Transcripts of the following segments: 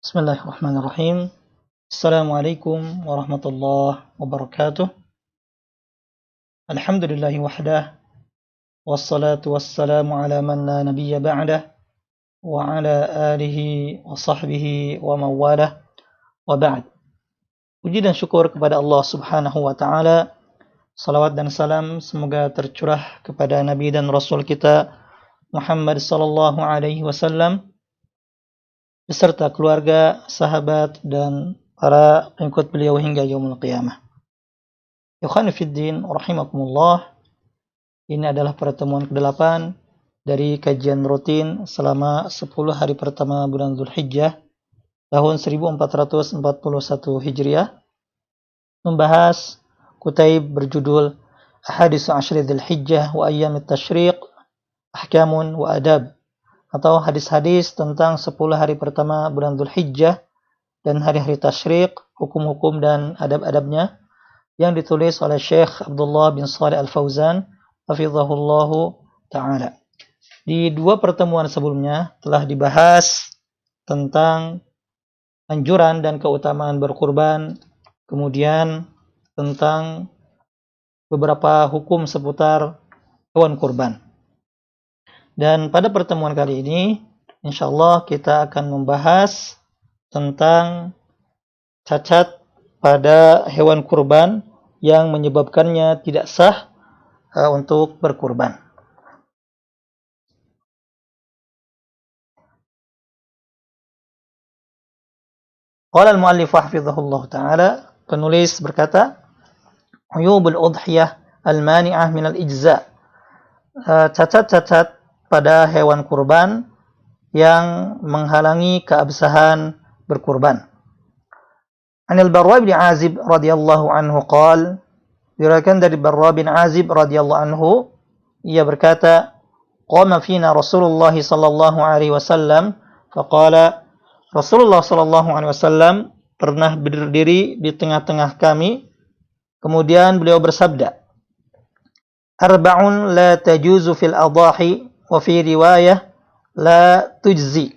Bismillahirrahmanirrahim. Assalamualaikum warahmatullahi wabarakatuh. Alhamdulillahi wahdah. Wassalatu wassalamu ala man la nabiyya ba'dah. Wa ala alihi wa sahbihi wa mawalah. Wa ba'd. Puji dan syukur kepada Allah subhanahu wa ta'ala. Salawat dan salam semoga tercurah kepada Nabi dan Rasul kita Muhammad sallallahu alaihi wasallam beserta keluarga, sahabat, dan para pengikut beliau hingga yaumul qiyamah. Ikhwani fiddin, rahimakumullah. Ini adalah pertemuan ke-8 dari kajian rutin selama 10 hari pertama bulan Dzulhijjah tahun 1441 Hijriah, membahas kutaib berjudul Ahaditsu Ashri Dzulhijjah wa Ayyamit Tasyriq, Ahkamun wa Adab, atau hadis-hadis tentang 10 hari pertama bulan Dzulhijjah dan hari-hari tasyriq, hukum-hukum dan adab-adabnya, yang ditulis oleh Syekh Abdullah bin Shalih Al-Fauzan hafizahullahu ta'ala. Di 2 pertemuan sebelumnya telah dibahas tentang anjuran dan keutamaan berkurban, kemudian tentang beberapa hukum seputar hewan kurban. Dan pada pertemuan kali ini, insyaallah kita akan membahas tentang cacat pada hewan kurban yang menyebabkannya tidak sah untuk berkurban. Qala al-muallif hafizahullah ta'ala, penulis berkata, Uyubul udhiyah al-mani'ah minal ijza'. Cacat-cacat pada hewan kurban yang menghalangi keabsahan berkurban. Anil Barra bin Azib radhiyallahu anhu qala, diriwayatkan dari Barra bin Azib radhiyallahu anhu, ia berkata, qama fina Rasulullah sallallahu alaihi wasallam faqala, Rasulullah sallallahu alaihi wasallam pernah berdiri di tengah-tengah kami, kemudian beliau bersabda, Arba'un la tajuzu fil adahi wa fi riwayah la tujzi.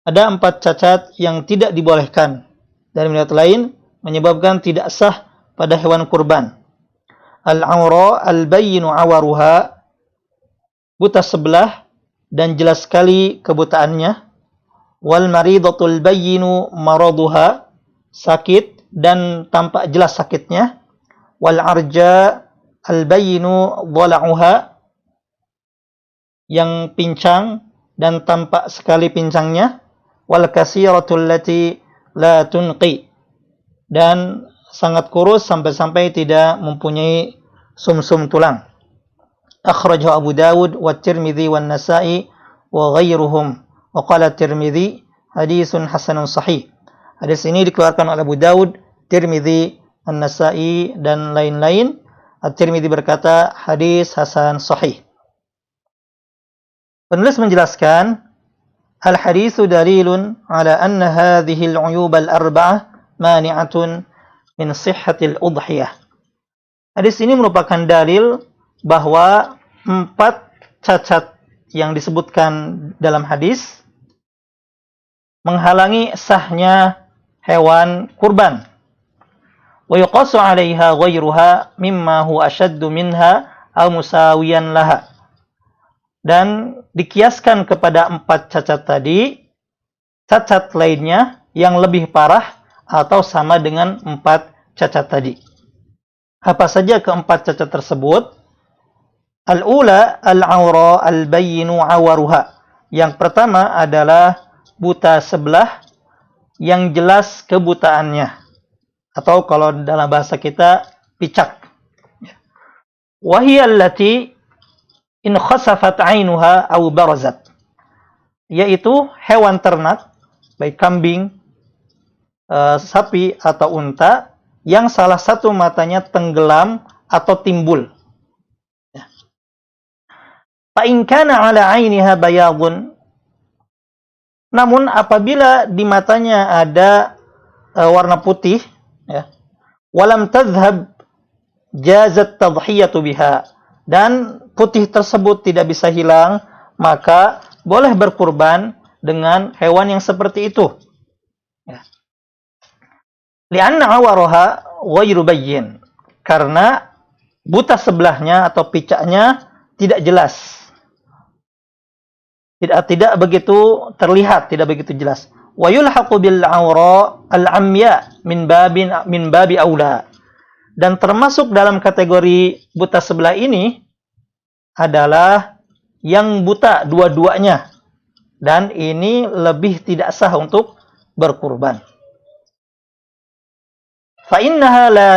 Ada 4 cacat yang tidak dibolehkan, dan riwayat lain menyebabkan tidak sah pada hewan kurban. Al-awra al-bayyinu awaruha, buta sebelah dan jelas sekali kebutaannya. Wal maridatul bayyinu maraduha, sakit dan tampak jelas sakitnya. Wal arja al-bayyinu dhala'uha, yang pincang dan tampak sekali pincangnya. Wal kasiratul lati la tunqi, dan sangat kurus sampai-sampai tidak mempunyai sumsum tulang. Akhrajahu Abu Dawud wa Tirmidzi wa Nasa'i wa ghairuhum, wa qala Tirmidzi hadisun hasanun sahih. Hadis ini dikeluarkan oleh Abu Dawud, Tirmidzi, An-Nasa'i dan lain-lain. At-Tirmidzi berkata hadis hasan sahih. Penulis menjelaskan, al-haditsu dalilun ala anna hadhihi al-'uyub al-arba'ah mani'atun min sihhatil udhiyah. Hadis ini merupakan dalil bahwa 4 cacat yang disebutkan dalam hadis menghalangi sahnya hewan kurban. Wa yuqasu 'alaiha ghairuha mimma huwa ashaddu minha aw musawiyan laha. Dan dikiaskan kepada 4 cacat tadi, cacat lainnya yang lebih parah atau sama dengan 4 cacat tadi. Apa saja keempat cacat tersebut? Al-ula al-awra al-bayyinu awaruha. Yang pertama adalah buta sebelah yang jelas kebutaannya, atau kalau dalam bahasa kita picak. Wahiyallati in khasafat 'ainuha aw barazat, yaitu hewan ternak, baik kambing, sapi atau unta, yang salah satu matanya tenggelam atau timbul. Fa in kana 'ala 'ainiha bayadun, namun apabila di matanya ada warna putih, ya, walam tadhhab jazat tadhhiyatu biha, dan putih tersebut tidak bisa hilang, maka boleh berkurban dengan hewan yang seperti itu. Ya. Li'anna awaraha ghairu bayyin. Karena buta sebelahnya atau picaknya tidak jelas. Tidak begitu terlihat, tidak begitu jelas. Wa yulhaqu bil awra al-amya min babi aula. Dan termasuk dalam kategori buta sebelah ini adalah yang buta dua-duanya. Dan ini lebih tidak sah untuk berkurban. Fa innaha la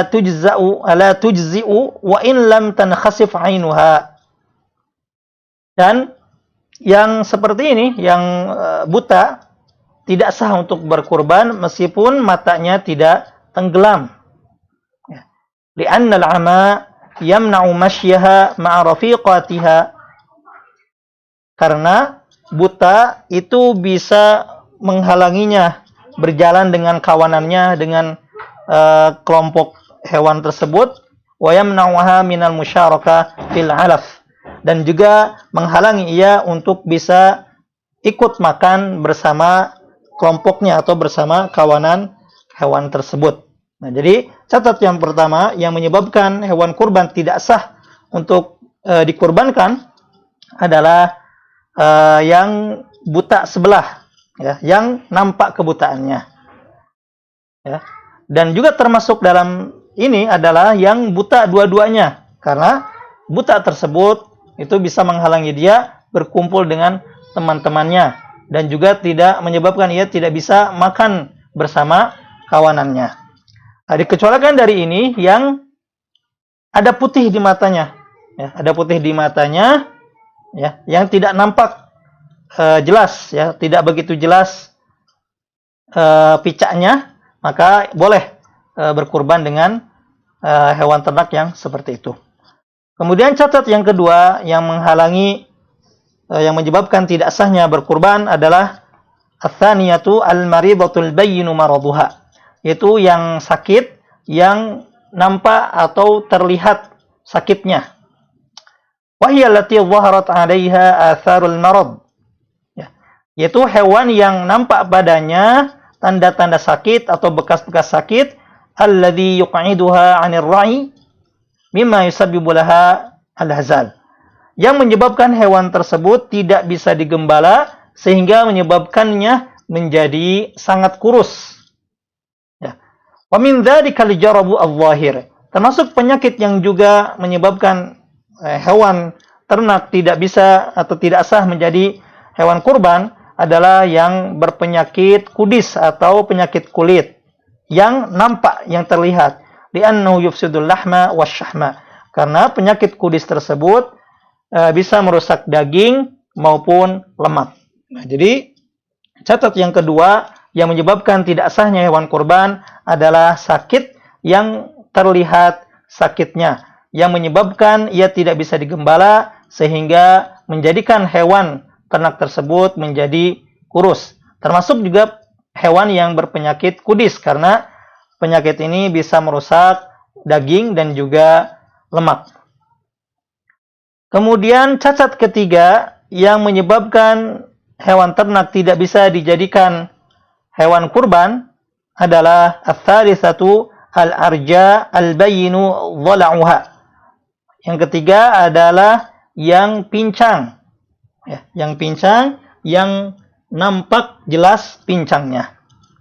tujzi'u wa in lam tankhasif 'ainuha. Dan yang seperti ini, yang buta, tidak sah untuk berkurban meskipun matanya tidak tenggelam. Li'anna al-'ama yamna'u mashyaha ma'a rafiqatiha. Karena buta itu bisa menghalanginya berjalan dengan kawanannya, dengan kelompok hewan tersebut, wa yamna'uha minal musyarakah fil 'alaf, dan juga menghalangi ia untuk bisa ikut makan bersama kelompoknya atau bersama kawanan hewan tersebut. Nah, jadi catat yang pertama yang menyebabkan hewan kurban tidak sah untuk dikurbankan adalah yang buta sebelah, ya, yang nampak kebutaannya. Ya. Dan juga termasuk dalam ini adalah yang buta dua-duanya, karena buta tersebut itu bisa menghalangi dia berkumpul dengan teman-temannya dan juga tidak menyebabkan ia tidak bisa makan bersama kawanannya. Nah, dikecualikan dari ini yang ada putih di matanya, ya, ada putih di matanya, ya, yang tidak nampak jelas, ya, tidak begitu jelas picaknya, maka boleh berkurban dengan hewan ternak yang seperti itu. Kemudian catat yang kedua yang menghalangi, yang menyebabkan tidak sahnya berkurban adalah ats-tsaniyatu al-maridatul bayyinu maraduha, yaitu yang sakit, yang nampak atau terlihat sakitnya. Wa hiya allati dhaharat 'alaiha atharul marad, yaitu hewan yang nampak padanya tanda-tanda sakit atau bekas-bekas sakit, alladzi yuq'iduha 'anil ra'i mimma yusabbibu laha al-hazal, yang menyebabkan hewan tersebut tidak bisa digembala sehingga menyebabkannya menjadi sangat kurus. Ya. Wa min dzalika al-jarabu adh-dhahir, termasuk penyakit yang juga menyebabkan hewan ternak tidak bisa atau tidak sah menjadi hewan kurban adalah yang berpenyakit kudis atau penyakit kulit yang nampak, yang terlihat. Li'annahu yufsidul lahma wasyahma, karena penyakit kudis tersebut bisa merusak daging maupun lemak. Nah, jadi catat yang kedua yang menyebabkan tidak sahnya hewan kurban adalah sakit yang terlihat sakitnya, yang menyebabkan ia tidak bisa digembala sehingga menjadikan hewan ternak tersebut menjadi kurus. Termasuk juga hewan yang berpenyakit kudis, karena penyakit ini bisa merusak daging dan juga lemak. Kemudian cacat ketiga yang menyebabkan hewan ternak tidak bisa dijadikan hewan kurban adalah ats-tsalitsatu al-arja al-bayyinu dhala'uha. Yang ketiga adalah yang pincang. Ya, yang pincang, yang nampak jelas pincangnya.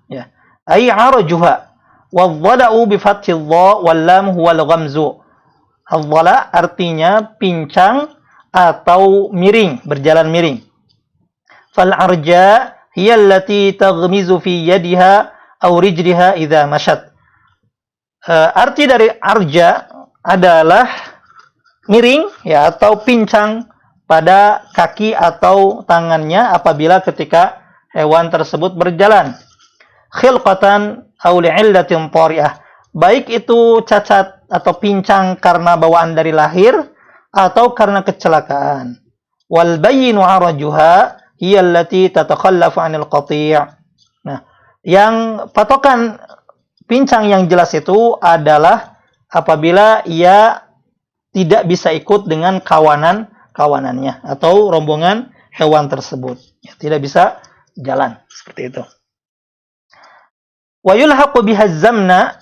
Ya. Ai arjuha. Wadh-dhala'u bi fathil dha wal lam huwal ghamzu. Adh-dhala' artinya pincang atau miring, berjalan miring. Fal arja hiya allati taghmizu fi yadiha aw rijliha idza mashat. Arti dari arja adalah miring, ya, atau pincang pada kaki atau tangannya apabila ketika hewan tersebut berjalan. Khilqatan aw li'illatin tari'ah, baik itu cacat atau pincang karena bawaan dari lahir atau karena kecelakaan. Wal bayyinu 'arajuha hiya allati tatakhallafu 'anil qati'. Nah, yang patokan pincang yang jelas itu adalah apabila ia tidak bisa ikut dengan kawanannya atau rombongan hewan tersebut. Ya, tidak bisa jalan, seperti itu. Wa yulhaqu bihaz-zamna,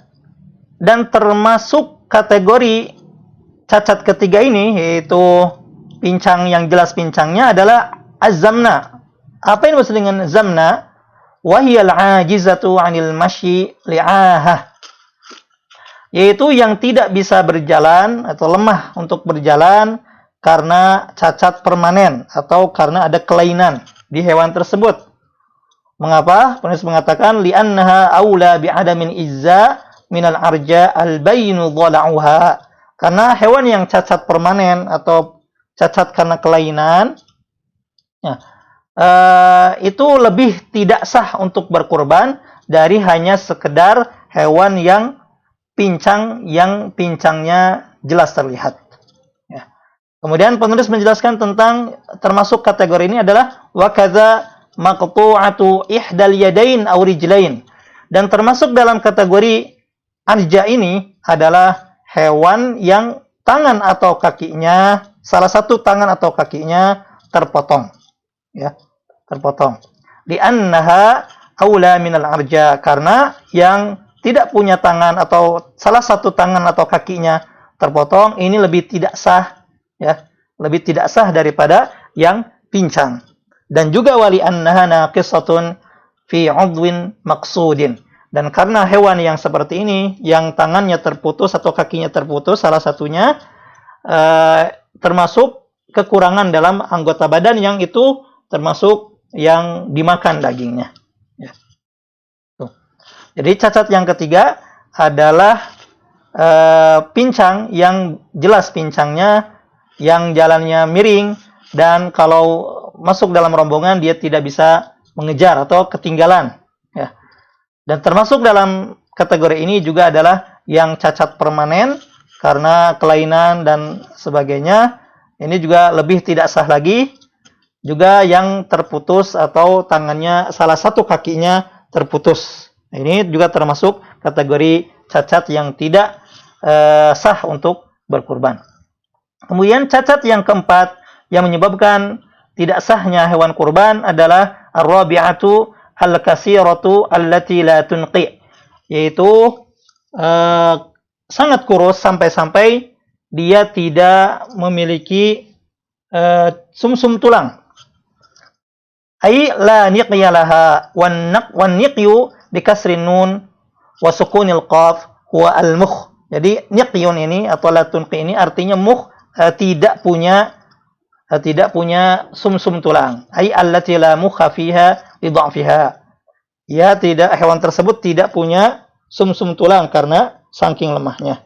dan termasuk kategori cacat ketiga ini, yaitu pincang yang jelas pincangnya adalah az-zamna. Apa yang dimaksud dengan zamna? Wa hiyal 'ajizatu 'anil masyi li'ahah, yaitu yang tidak bisa berjalan atau lemah untuk berjalan karena cacat permanen atau karena ada kelainan di hewan tersebut. Mengapa? Penulis mengatakan li'annaha aula bi'adamin izza minal arja al-bayinu dhala'uha. Karena hewan yang cacat permanen atau cacat karena kelainan, ya, itu lebih tidak sah untuk berkurban dari hanya sekedar hewan yang pincangnya jelas terlihat. Ya. Kemudian penulis menjelaskan tentang termasuk kategori ini adalah wakadza maqtu'atu ihdal yadain aw rijlain, dan termasuk dalam kategori arja ini adalah hewan yang tangan atau kakinya, salah satu tangan atau kakinya terpotong, ya, terpotong. Li'annaha aula minal arja, karena yang tidak punya tangan atau salah satu tangan atau kakinya terpotong ini lebih tidak sah, ya, lebih tidak sah daripada yang pincang. Dan juga wali annaha naqisatun fi 'udwin maqsudin, dan karena hewan yang seperti ini yang tangannya terputus atau kakinya terputus salah satunya, termasuk kekurangan dalam anggota badan yang itu termasuk yang dimakan dagingnya, ya. Tuh. Jadi cacat yang ketiga adalah pincang yang jelas pincangnya, yang jalannya miring, dan kalau masuk dalam rombongan dia tidak bisa mengejar atau ketinggalan, ya. Dan termasuk dalam kategori ini juga adalah yang cacat permanen karena kelainan dan sebagainya. Ini juga lebih tidak sah lagi. Juga yang terputus atau tangannya salah satu kakinya terputus. Ini juga termasuk kategori cacat yang tidak sah untuk berkurban. Kemudian cacat yang keempat yang menyebabkan tidak sahnya hewan kurban adalah ar-rabi'atu al-kasiratu allati la tunqi, yaitu sangat kurus sampai-sampai dia tidak memiliki sumsum tulang. Ai la niqya laha wan niqyu bi kasrin nun wa sukunil qaf huwa al-mukh. Jadi niqyun ini atau la tunqi ini artinya mukh, tidak punya sumsum tulang. Ai allati la mukha fiha li dha'fiha. Ya, tidak, hewan tersebut tidak punya sumsum tulang karena saking lemahnya.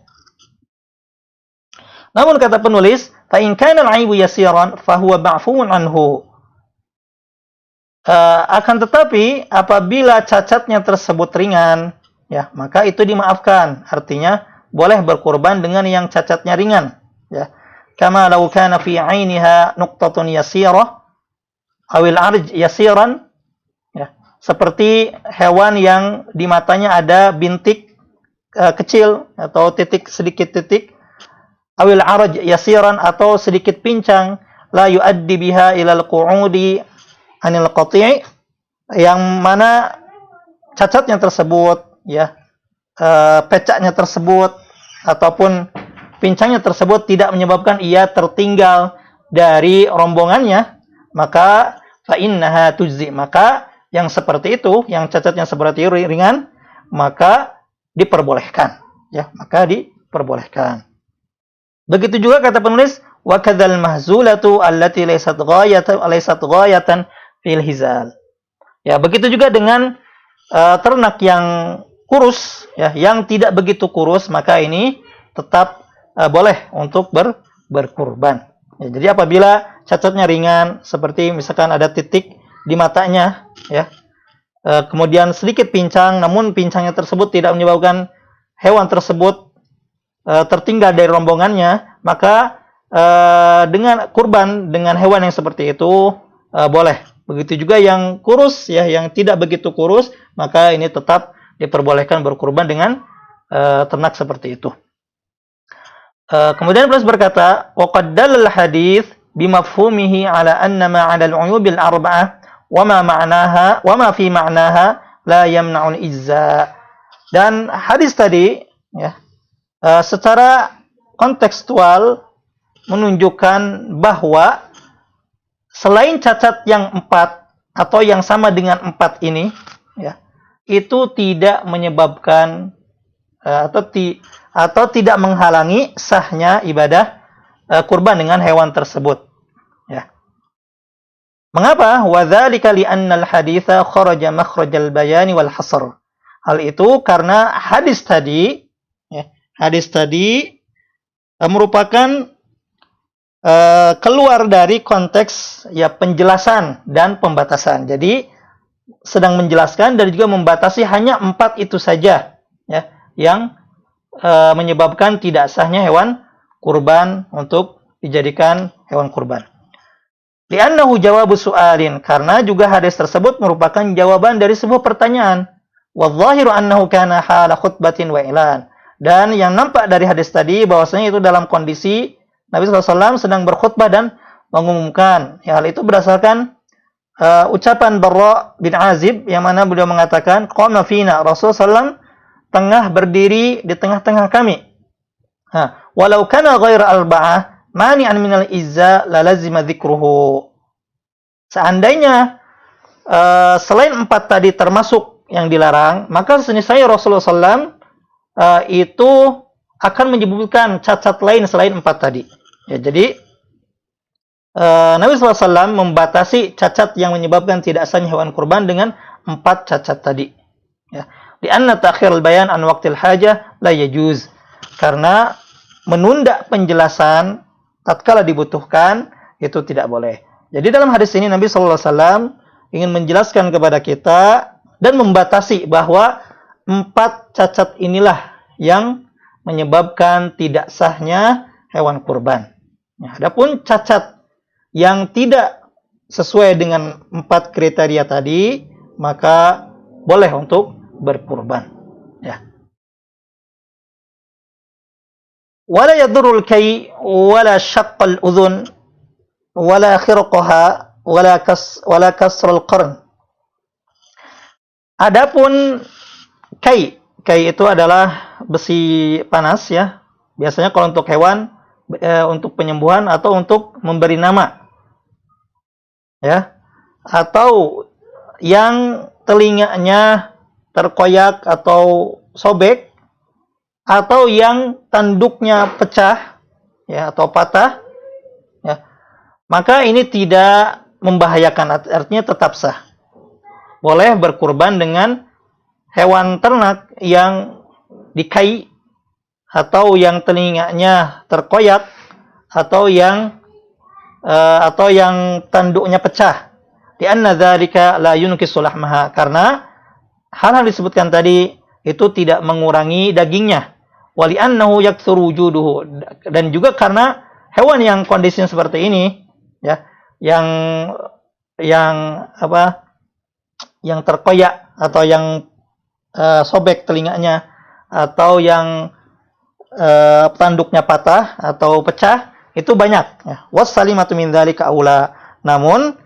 Namun kata penulis, fa in kana al-'aibu yasiran fa huwa ma'fuun anhu. Akan tetapi apabila cacatnya tersebut ringan, ya, maka itu dimaafkan. Artinya boleh berkurban dengan yang cacatnya ringan, ya. Kama law kana fi 'ainiha nuqtatun yasirah awil 'arj yasiran, ya. Seperti hewan yang di matanya ada bintik kecil atau sedikit titik, awil 'arj yasiran, atau sedikit pincang, la yuaddi biha ila al-qu'udi anil qati', yang mana cacatnya tersebut, ya, pecaknya tersebut ataupun pincangnya tersebut tidak menyebabkan ia tertinggal dari rombongannya, maka fa innaha tujzi, maka yang seperti itu, yang cacatnya seperti ringan, maka diperbolehkan, ya, maka diperbolehkan. Begitu juga kata penulis, wa kadzal mahzulatu allati laysat ghayatan fil hizal. Ya, begitu juga dengan ternak yang kurus, ya, yang tidak begitu kurus, maka ini tetap boleh untuk berkurban. Ya, jadi apabila cacatnya ringan, seperti misalkan ada titik di matanya, ya, kemudian sedikit pincang, namun pincangnya tersebut tidak menyebabkan hewan tersebut tertinggal dari rombongannya, maka dengan kurban dengan hewan yang seperti itu boleh. Begitu juga yang kurus, ya, yang tidak begitu kurus, maka ini tetap diperbolehkan berkurban dengan ternak seperti itu. Kemudian penulis berkata, wa qad dallal hadits bimafhumihi ala anna ma 'ala al-'uyubil arba'ah wa ma fi ma'naha la yamna'ul izza. Dan hadis tadi ya secara kontekstual menunjukkan bahwa selain cacat yang 4 atau yang sama dengan 4 ini ya, itu tidak menyebabkan atau tidak menghalangi sahnya ibadah kurban dengan hewan tersebut. Ya. Mengapa? Wa dzalika li'anna al-haditsa kharaja makhrajal bayani wal hasr. Hal itu karena hadis tadi merupakan keluar dari konteks ya penjelasan dan pembatasan. Jadi sedang menjelaskan dan juga membatasi hanya 4 itu saja ya yang menyebabkan tidak sahnya hewan kurban untuk dijadikan hewan kurban. Li'annahu jawabu su'alin, karena juga hadis tersebut merupakan jawaban dari sebuah pertanyaan. Wadzahiru annahu kana hala khutbatin wa ilan. Dan yang nampak dari hadis tadi bahwasanya itu dalam kondisi Nabi SAW sedang berkhutbah dan mengumumkan. Ya, hal itu berdasarkan ucapan Barra bin Azib yang mana beliau mengatakan, qama fina Rasulullah SAW tengah berdiri di tengah-tengah kami. Walau kana ghaira arba'ah mani'an minal izza la lazima dzikruhu. Seandainya selain 4 tadi termasuk yang dilarang, maka niscaya Rasulullah SAW itu akan menyebutkan cacat lain selain 4 tadi. Ya, jadi Nabi SAW membatasi cacat yang menyebabkan tidak sahnya hewan kurban dengan 4 cacat tadi. Ya. Di anna ta'khirul bayan an waqtil hajah la yajuz. Karena menunda penjelasan tatkala dibutuhkan itu tidak boleh. Jadi dalam hadis ini Nabi SAW ingin menjelaskan kepada kita dan membatasi bahwa 4 cacat inilah yang menyebabkan tidak sahnya hewan kurban. Ya, adapun cacat yang tidak sesuai dengan 4 kriteria tadi, maka boleh untuk berkurban. Ya. Wala yadurul kay wala syaqqal udhun wala khirqaha wala kasrul qarn. Adapun kai itu adalah besi panas ya. Biasanya kalau untuk hewan untuk penyembuhan atau untuk memberi nama. Ya. Atau yang telinganya terkoyak atau sobek, atau yang tanduknya pecah ya atau patah ya, maka ini tidak membahayakan, artinya tetap sah. Boleh berkurban dengan hewan ternak yang dikai atau yang telinganya terkoyak atau yang tanduknya pecah. Di anna dzalika la yunqisu lahmaha, karena hal-hal disebutkan tadi itu tidak mengurangi dagingnya. Wali annahu yaktsuru wujuduhu, dan juga karena hewan yang kondisinya seperti ini ya, yang terkoyak atau yang sobek telinganya atau yang tanduknya patah atau pecah itu banyak ya. Wassalimatu min dzalika aula. Namun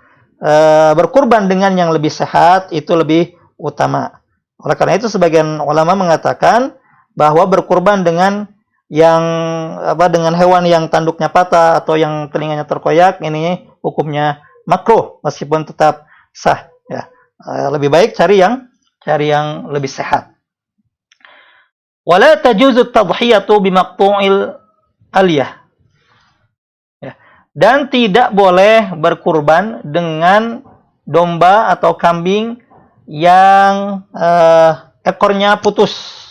berkurban dengan yang lebih sehat itu lebih utama. Oleh karena itu sebagian ulama mengatakan bahwa berkurban dengan dengan hewan yang tanduknya patah atau yang telinganya terkoyak ini hukumnya makruh meskipun tetap sah ya. Lebih baik cari yang lebih sehat. Wala tajuzu tadhiyatu bimaqtu'il aliyah. Ya. Dan tidak boleh berkurban dengan domba atau kambing yang ekornya putus.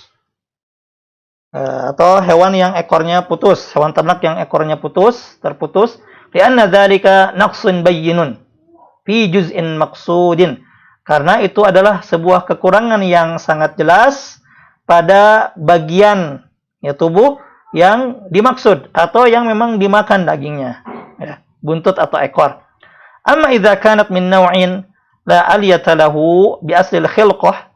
Atau hewan yang ekornya putus, hewan ternak yang ekornya terputus, li'anna dzalika naqsun bayyinun fi juz'in maqsudin. Karena itu adalah sebuah kekurangan yang sangat jelas pada bagian ya tubuh yang dimaksud atau yang memang dimakan dagingnya, ya, buntut atau ekor. Amma idza kanat min naw'in la aliyata lahu bi aslil khilqah.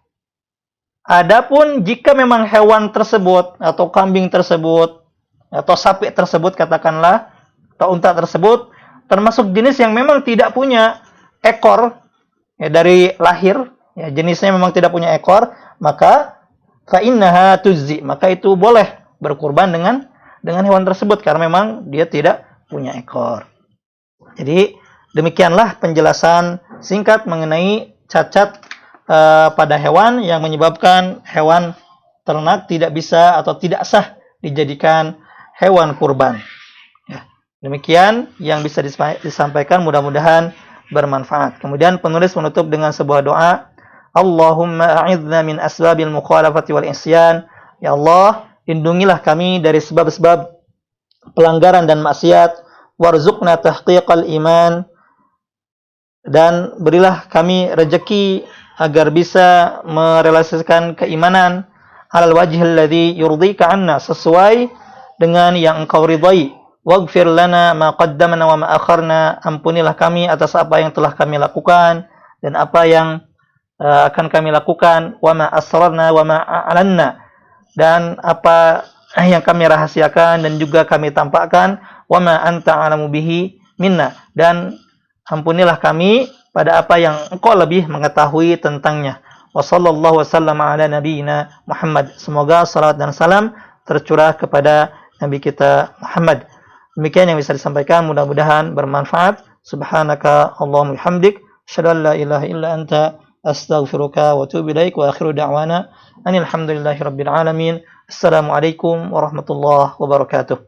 Adapun jika memang hewan tersebut atau kambing tersebut atau sapi tersebut katakanlah atau unta tersebut termasuk jenis yang memang tidak punya ekor ya, dari lahir ya, jenisnya memang tidak punya ekor, maka fa innaha tujzi, maka itu boleh berkurban dengan hewan tersebut karena memang dia tidak punya ekor. Jadi demikianlah penjelasan singkat mengenai cacat pada hewan yang menyebabkan hewan ternak tidak bisa atau tidak sah dijadikan hewan kurban. Ya, demikian yang bisa disampaikan, mudah-mudahan bermanfaat. Kemudian penulis menutup dengan sebuah doa, Allahumma a'idna min asbabil mukhalafati wal isyan. Ya Allah, lindungilah kami dari sebab-sebab pelanggaran dan maksiat, warzuqna tahqiqal iman, dan berilah kami rezeki agar bisa merealisasikan keimanan alal wajhil ladzi yurdika anna, sesuai dengan yang engkau ridai. Waghfir lana ma qaddamna wa ma akharna, ampunilah kami atas apa yang telah kami lakukan dan apa yang akan kami lakukan, wa ma asrarna wa ma a'lanna, dan apa yang kami rahasiakan dan juga kami tampakkan, wa ma anta a'lamu bihi minna, dan ampunilah kami pada apa yang engkau lebih mengetahui tentangnya. Wa sallallahu wasallam ala nabiyyina Muhammad. Semoga salat dan salam tercurah kepada Nabi kita Muhammad. Demikian yang bisa disampaikan, mudah-mudahan bermanfaat. Subhanaka Allahumma bihamdik, asyhadu an la ilaha illa anta, astaghfiruka wa atubu ilaik, wa akhiru da'wana anil hamdulillahi rabbil alamin. Assalamualaikum warahmatullahi wabarakatuh.